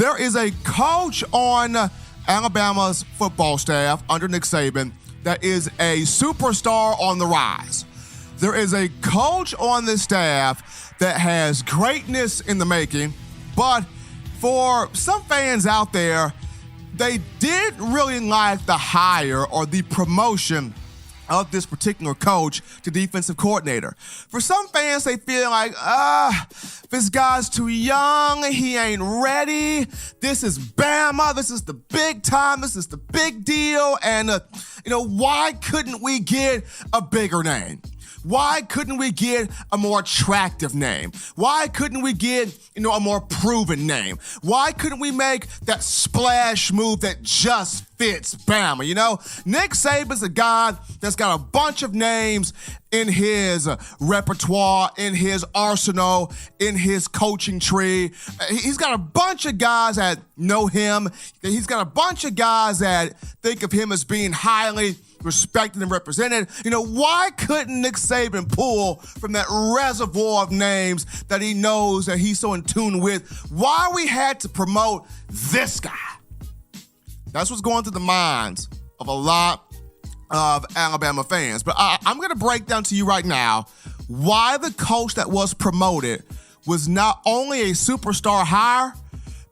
There is a coach on Alabama's football staff under Nick Saban that is a superstar on the rise. There is a coach on this staff that has greatness in the making, but for some fans out there, they didn't really like the hire or the promotion of this particular coach to defensive coordinator. For some fans, they feel like, this guy's too young, he ain't ready, this is Bama, this is the big time, this is the big deal, and, why couldn't we get a bigger name? Why couldn't we get a more attractive name? Why couldn't we get, a more proven name? Why couldn't we make that splash move that just fits Bama? Nick Saban's a guy that's got a bunch of names in his repertoire, in his arsenal, in his coaching tree. He's got a bunch of guys that know him. He's got a bunch of guys that think of him as being highly respected and represented. Why couldn't Nick Saban pull from that reservoir of names that he knows, that he's so in tune with? Why we had to promote this guy? That's what's going through the minds of a lot of Alabama fans. But I'm going to break down to you right now why the coach that was promoted was not only a superstar hire,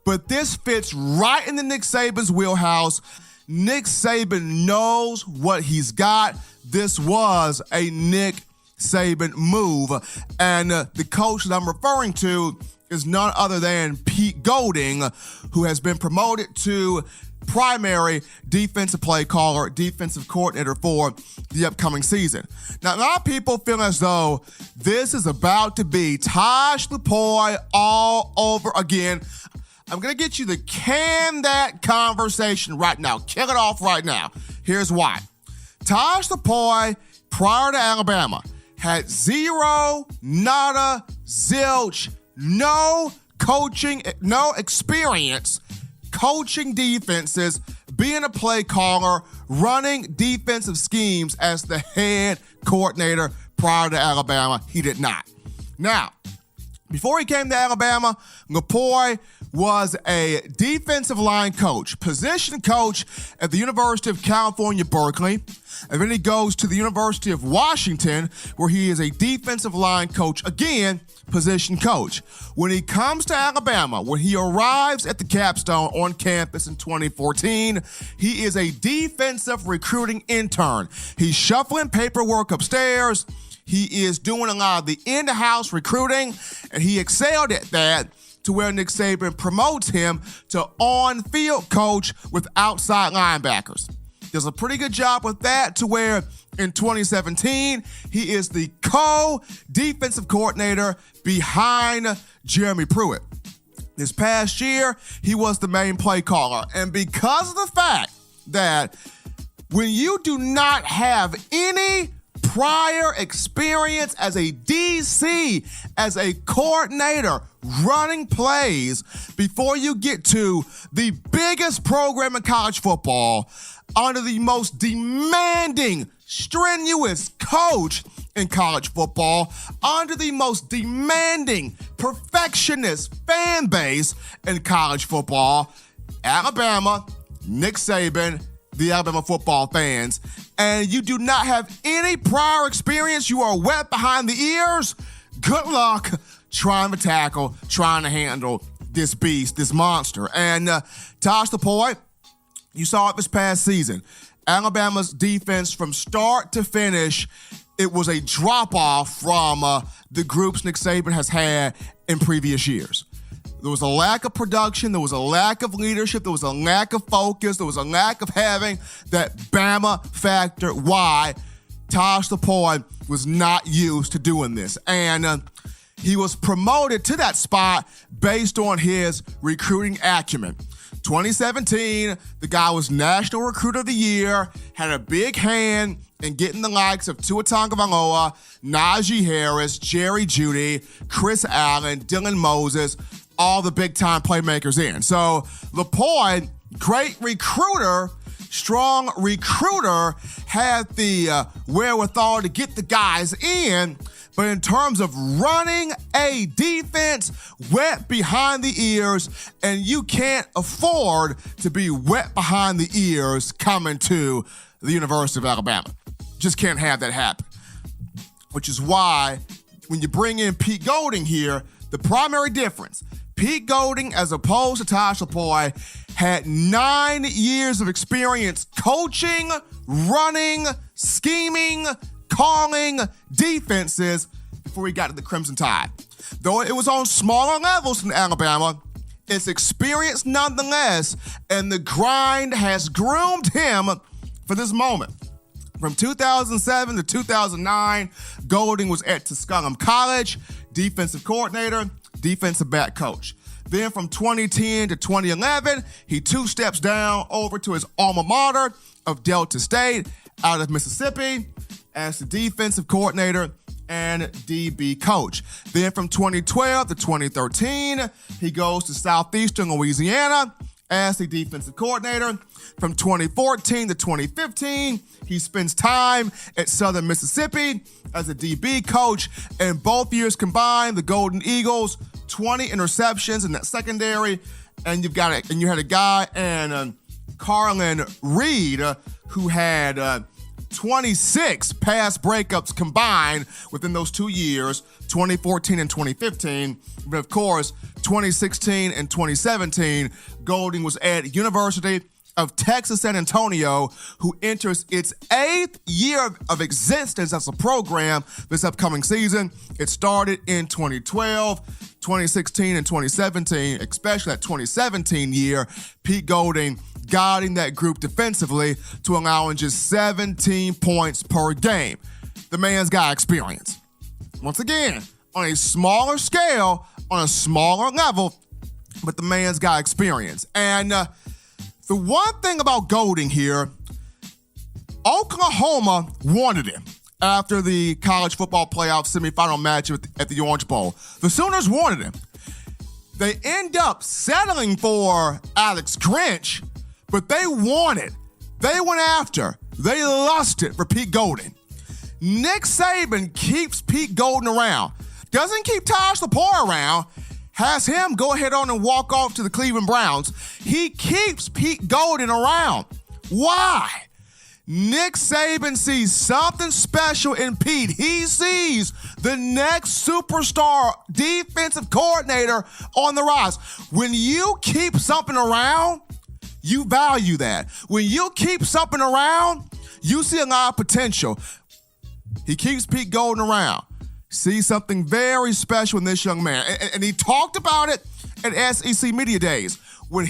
but this fits right into Nick Saban's wheelhouse. Nick Saban knows what he's got. This was a Nick Saban move. And the coach that I'm referring to is none other than Pete Golding, who has been promoted to primary defensive play caller, defensive coordinator for the upcoming season. Now, a lot of people feel as though this is about to be Taj Lupoi all over again. I'm going to get you to can that conversation right now. Kill it off right now. Here's why. Taj Lupoi, prior to Alabama, had zero, nada, zilch, no coaching, no experience coaching defenses, being a play caller, running defensive schemes as the head coordinator prior to Alabama. He did not. Now, before he came to Alabama, Lupoi was a defensive line coach, position coach at the University of California, Berkeley. And then he goes to the University of Washington, where he is a defensive line coach, again, position coach. When he comes to Alabama, when he arrives at the Capstone on campus in 2014, he is a defensive recruiting intern. He's shuffling paperwork upstairs. He is doing a lot of the in-house recruiting, and he excelled at that to where Nick Saban promotes him to on-field coach with outside linebackers. Does a pretty good job with that to where in 2017, he is the co-defensive coordinator behind Jeremy Pruitt. This past year, he was the main play caller. And because of the fact that when you do not have any prior experience as a DC, as a coordinator, running plays before you get to the biggest program in college football, under the most demanding, strenuous coach in college football, under the most demanding, perfectionist fan base in college football, Alabama, Nick Saban, the Alabama football fans, and you do not have any prior experience, you are wet behind the ears, good luck trying to tackle, trying to handle this beast, this monster. And Taj Lupoi, you saw it this past season. Alabama's defense from start to finish, it was a drop-off from the groups Nick Saban has had in previous years. There was a lack of production. There was a lack of leadership. There was a lack of focus. There was a lack of having that Bama factor. Why Taj Lupoi was not used to doing this. And he was promoted to that spot based on his recruiting acumen. 2017, the guy was National Recruiter of the Year, had a big hand in getting the likes of Tua Tagovailoa, Najee Harris, Jerry Jeudy, Chris Allen, Dylan Moses, all the big-time playmakers in. So Lupoi, great recruiter, strong recruiter, had the wherewithal to get the guys in, But in terms of running a defense, wet behind the ears, and you can't afford to be wet behind the ears coming to the University of Alabama. Just can't have that happen. Which is why when you bring in Pete Golding here, the primary difference, Pete Golding, as opposed to Tosh Lupoi, had 9 years of experience coaching, running, scheming, calling defenses before he got to the Crimson Tide. Though it was on smaller levels than Alabama, it's experience nonetheless, and the grind has groomed him for this moment. From 2007 to 2009, Golding was at Tusculum College, defensive coordinator, defensive back coach. Then from 2010 to 2011, he 2 steps down over to his alma mater of Delta State out of Mississippi as the defensive coordinator and DB coach. Then from 2012 to 2013, he goes to Southeastern Louisiana as the defensive coordinator. From 2014 to 2015, he spends time at Southern Mississippi as a DB coach, and both years combined, the Golden Eagles, 20 interceptions in that secondary, and you had a guy and Carlin Reed who had 26 pass breakups combined within those 2 years, 2014 and 2015. But of course, 2016 and 2017, Golding was at University of Texas San Antonio, who enters its 8th year of existence as a program this upcoming season. It started in 2012, 2016, and 2017, especially that 2017 year, Pete Golding guiding that group defensively to allowing just 17 points per game. The man's got experience. Once again, on a smaller scale, on a smaller level, but the man's got experience. And the one thing about Golding here, Oklahoma wanted him after the college football playoff semifinal match at the Orange Bowl. The Sooners wanted him. They end up settling for Alex Grinch, but they wanted, they went after, they lusted for Pete Golding. Nick Saban keeps Pete Golding around. Doesn't keep Tosh Lupoi around. Has him go ahead on and walk off to the Cleveland Browns. He keeps Pete Golding around. Why? Nick Saban sees something special in Pete. He sees the next superstar defensive coordinator on the rise. When you keep something around, you value that. When you keep something around, you see a lot of potential. He keeps Pete Golding around. See something very special in this young man. And he talked about it at SEC Media Days. When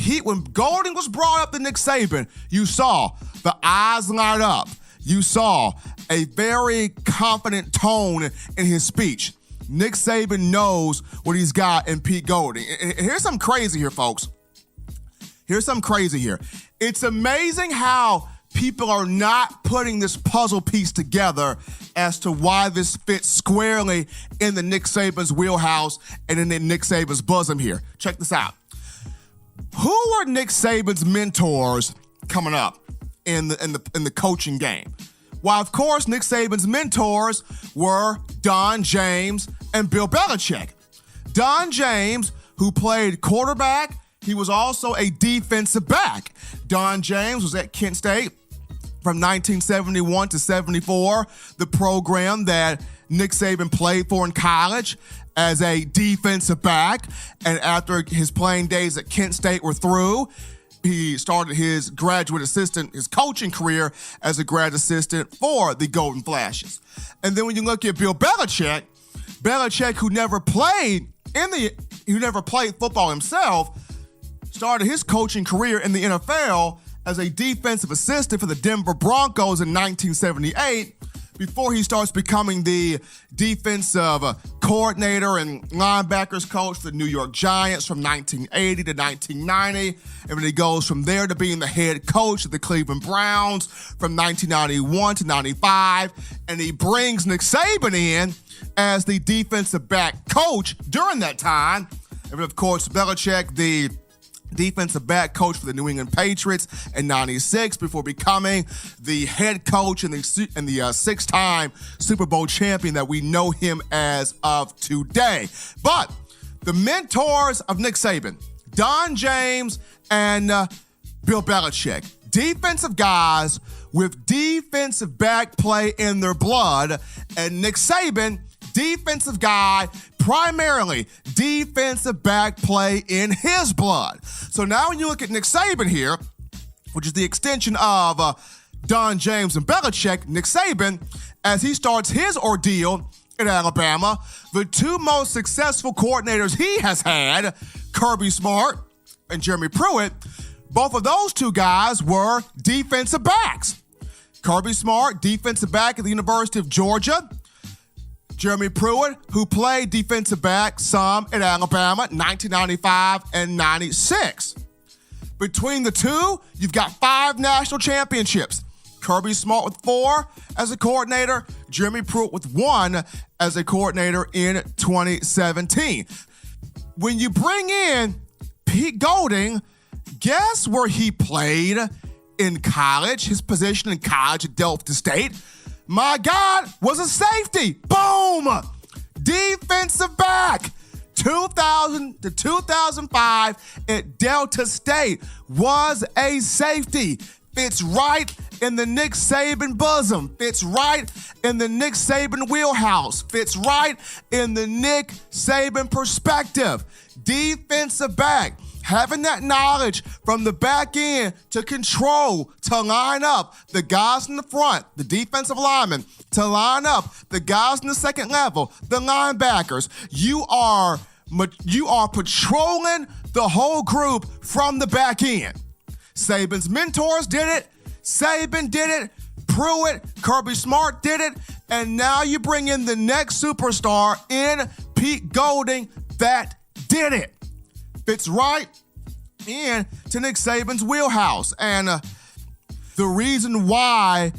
Golding was brought up to Nick Saban, you saw the eyes light up. You saw a very confident tone in his speech. Nick Saban knows what he's got in Pete Golding. And here's something crazy here, folks. Here's something crazy here. It's amazing how people are not putting this puzzle piece together as to why this fits squarely in the Nick Saban's wheelhouse and in the Nick Saban's bosom here. Check this out. Who are Nick Saban's mentors coming up in the coaching game? Well, of course, Nick Saban's mentors were Don James and Bill Belichick. Don James, who played quarterback, he was also a defensive back. Don James was at Kent State from 1971 to 74, the program that Nick Saban played for in college as a defensive back. And after his playing days at Kent State were through, he started his his coaching career as a grad assistant for the Golden Flashes. And then when you look at Bill Belichick, who never played football himself, started his coaching career in the NFL as a defensive assistant for the Denver Broncos in 1978 before he starts becoming the defensive coordinator and linebackers coach for the New York Giants from 1980 to 1990. And then he goes from there to being the head coach of the Cleveland Browns from 1991 to 95. And he brings Nick Saban in as the defensive back coach during that time. And of course, Belichick, the defensive back coach for the New England Patriots in '96 before becoming the head coach and the six-time Super Bowl champion that we know him as of today. But the mentors of Nick Saban, Don James and Bill Belichick, defensive guys with defensive back play in their blood, and Nick Saban, defensive guy, primarily defensive back play in his blood. So now when you look at Nick Saban here, which is the extension of Don James and Belichick, Nick Saban, as he starts his ordeal at Alabama, the two most successful coordinators he has had, Kirby Smart and Jeremy Pruitt, both of those two guys were defensive backs. Kirby Smart, defensive back at the University of Georgia. Jeremy Pruitt, who played defensive back some at Alabama, 1995 and 96. Between the two, you've got 5 national championships. Kirby Smart with 4 as a coordinator, Jeremy Pruitt with 1 as a coordinator in 2017. When you bring in Pete Golding, guess where he played in college? His position in college at Delta State. My God, was a safety. Boom! Defensive back. 2000 to 2005 at Delta State was a safety. Fits right in the Nick Saban bosom. Fits right in the Nick Saban wheelhouse. Fits right in the Nick Saban perspective. Defensive back. Having that knowledge from the back end to control, to line up the guys in the front, the defensive linemen, to line up the guys in the second level, the linebackers. You are patrolling the whole group from the back end. Saban's mentors did it. Saban did it. Pruitt, Kirby Smart did it. And now you bring in the next superstar in Pete Golding that did it. Fits right in to Nick Saban's wheelhouse. And the reason why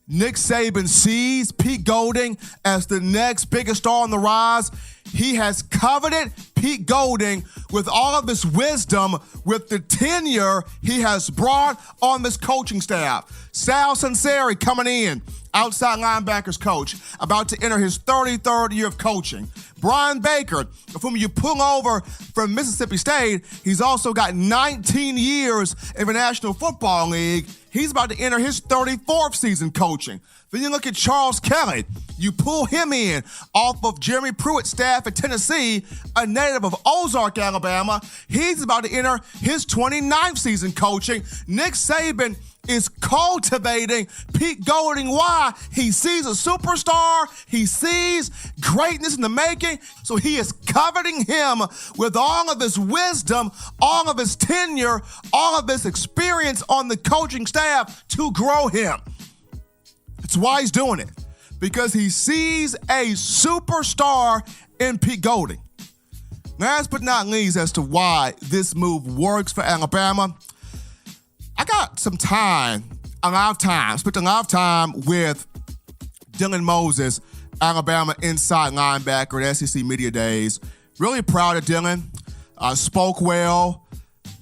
Nick Saban sees Pete Golding as the next biggest star on the rise, he has coveted Pete Golding with all of his wisdom, with the tenure he has brought on this coaching staff. Sal Sunseri coming in, outside linebackers coach, about to enter his 33rd year of coaching. Brian Baker, of whom you pull over from Mississippi State, he's also got 19 years in the National Football League. He's about to enter his 34th season coaching. Then you look at Charles Kelly. You pull him in off of Jeremy Pruitt's staff at Tennessee, a native of Ozark, Alabama. He's about to enter his 29th season coaching. Nick Saban is cultivating Pete Golding. Why? He sees a superstar. He sees greatness in the making. So he is coveting him with all of his wisdom, all of his tenure, all of his experience on the coaching staff to grow him. That's why he's doing it, because he sees a superstar in Pete Golding. Last but not least, as to why this move works for Alabama, I got some time, spent a lot of time with Dylan Moses, Alabama inside linebacker at SEC Media Days. Really proud of Dylan. Spoke well,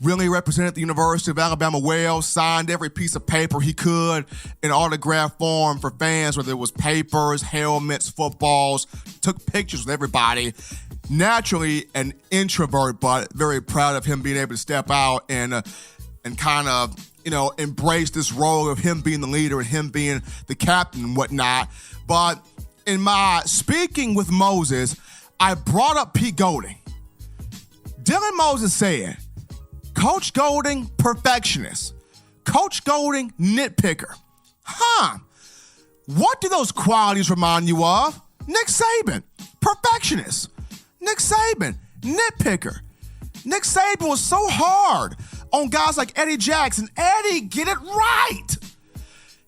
really represented the University of Alabama well, signed every piece of paper he could in autograph form for fans, whether it was papers, helmets, footballs, took pictures with everybody. Naturally an introvert, but very proud of him being able to step out and kind of, embrace this role of him being the leader and him being the captain and whatnot. But in my speaking with Moses, I brought up Pete Golding. Dylan Moses said, Coach Golding, perfectionist. Coach Golding, nitpicker. What do those qualities remind you of? Nick Saban, perfectionist. Nick Saban, nitpicker. Nick Saban was so hard on guys like Eddie Jackson. Eddie, get it right.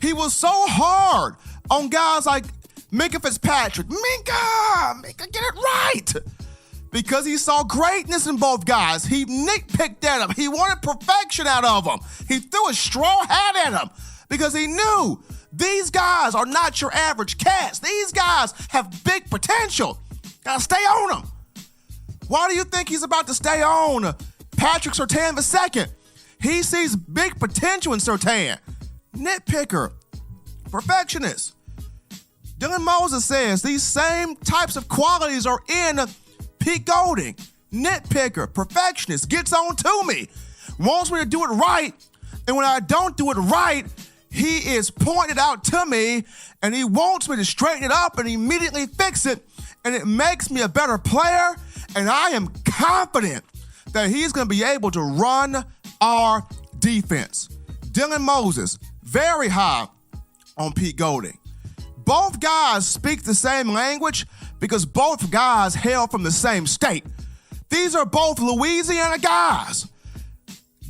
He was so hard on guys like Minka Fitzpatrick. Minka, get it right. Because he saw greatness in both guys. He nitpicked at them. He wanted perfection out of them. He threw a straw hat at them because he knew these guys are not your average cats. These guys have big potential. Gotta stay on them. Why do you think he's about to stay on Patrick Sartin II. He sees big potential in Sartin. Nitpicker, perfectionist. Dylan Moses says these same types of qualities are in Pete Golding. Nitpicker, perfectionist, gets on to me, wants me to do it right, and when I don't do it right, he is pointing it out to me, and he wants me to straighten it up and immediately fix it, and it makes me a better player, and I am confident that he's going to be able to run our defense. Dylan Moses, very high on Pete Golding. Both guys speak the same language because both guys hail from the same state. These are both Louisiana guys.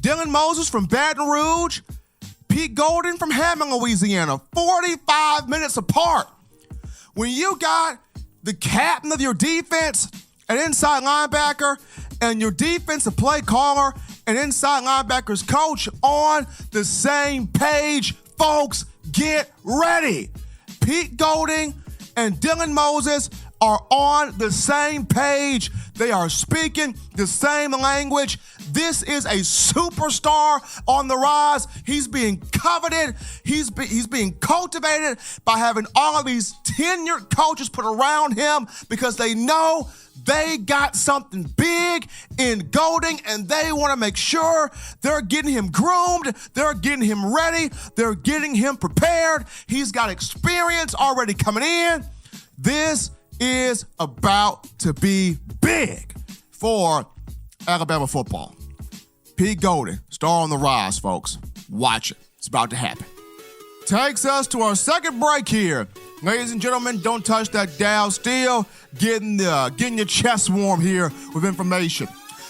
Dylan Moses from Baton Rouge, Pete Golding from Hammond, Louisiana, 45 minutes apart. When you got the captain of your defense, an inside linebacker, and your defensive play caller, and inside linebackers coach on the same page, folks, get ready. Pete Golding and Dylan Moses are on the same page. They are speaking the same language. This is a superstar on the rise. He's being coveted. He's being cultivated by having all of these tenured coaches put around him because they know they got something big in Golding, and they want to make sure they're getting him groomed, they're getting him ready, they're getting him prepared. He's got experience already coming in. This is about to be big for Alabama football. Pete Golding, star on the rise, folks. Watch it. It's about to happen. Takes us to our second break here. Ladies and gentlemen, don't touch that dial. Still getting your chest warm here with information.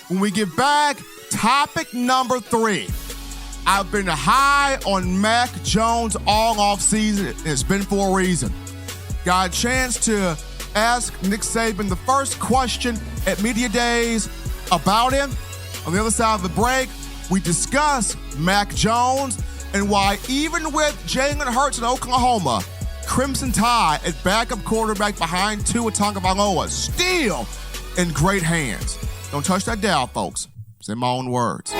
When we get back, topic number 3. I've been high on Mac Jones all offseason. It's been for a reason. Got a chance to ask Nick Saban the first question at Media Days about him. On the other side of the break, we discuss Mac Jones and why even with Jalen Hurts in Oklahoma, Crimson Tide at backup quarterback behind Tua Tagovailoa, still in great hands. Don't touch that dial, folks. It's in my own words.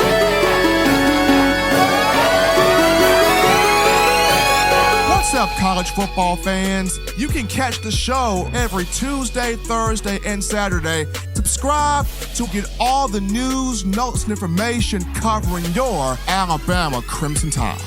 What's up, college football fans? You can catch the show every Tuesday, Thursday, and Saturday. Subscribe to get all the news, notes, and information covering your Alabama Crimson Tide.